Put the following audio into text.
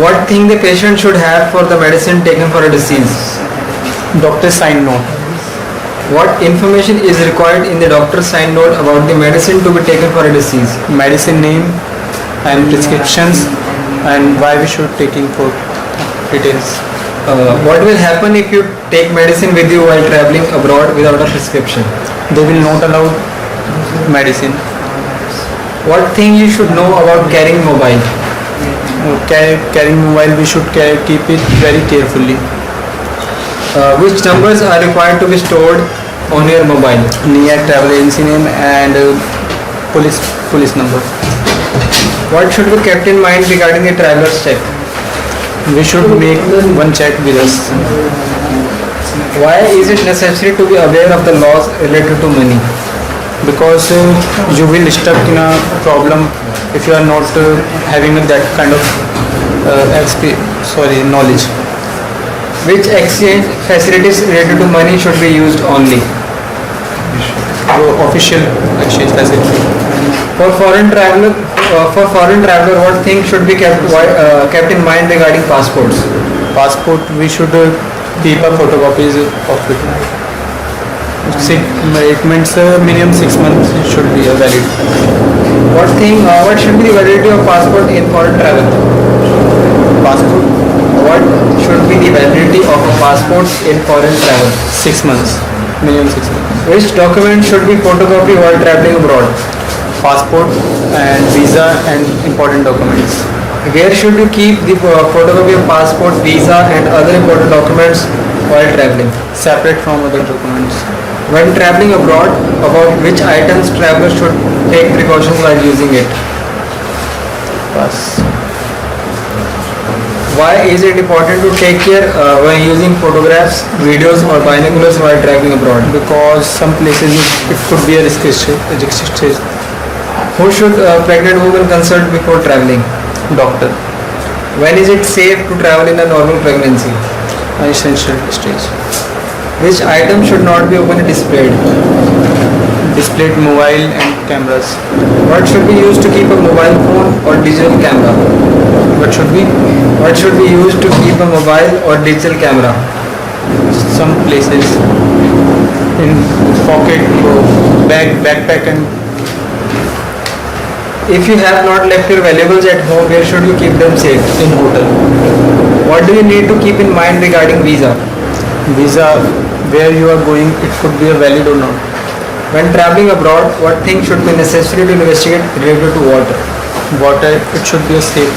What thing the patient should have for the medicine taken for a disease? Doctor sign note. What information is required in the doctor's sign note about the medicine to be taken for a disease? Medicine name and prescriptions and why we should taking for details. What will happen if you take medicine with you while traveling abroad without a prescription? They will not allow medicine. What thing you should know about carrying mobile? Carrying mobile, we should keep it very carefully. Which numbers are required to be stored on your mobile? Near travel agency name and police number. What should be kept in mind regarding the traveler's check? We should make one check with us Why is it necessary to be aware of the laws related to money? because you will stuck in a problem if you are not having that kind of knowledge. Which exchange facilities related to money should be used only? Official exchange facility. For foreign traveler, what things should be kept in mind regarding passports? Passport, we should keep a photocopies of it. It means minimum 6 months should be valid. What should be the validity of passport in foreign travel? Passport What should be the validity of a passport in foreign travel? 6 months, minimum 6 months. Which document should be photocopied while traveling abroad? Passport and visa and important documents. Where should you keep the photocopy of passport, visa and other important documents while traveling? Separate from other documents. When traveling abroad, about which items travelers should take precautions while using it? Pass. Why is it important to take care when using photographs, videos or binoculars while traveling abroad? Because some places it could be a risky stage. Who should pregnant women consult before traveling? Doctor. When is it safe to travel in a normal pregnancy? Essential stage. Which item should not be openly displayed? Displayed mobile and cameras. What should be used to keep a mobile phone or digital camera? What should be? What should be used to keep a mobile or digital camera? Some places in pocket, backpack and If you have not left your valuables at home, where should you keep them safe? in hotel. What do you need to keep in mind regarding visa? Visa, where you are going, it could be a valid or not. When traveling abroad, what things should be necessary to investigate related to water? Water, it should be a safe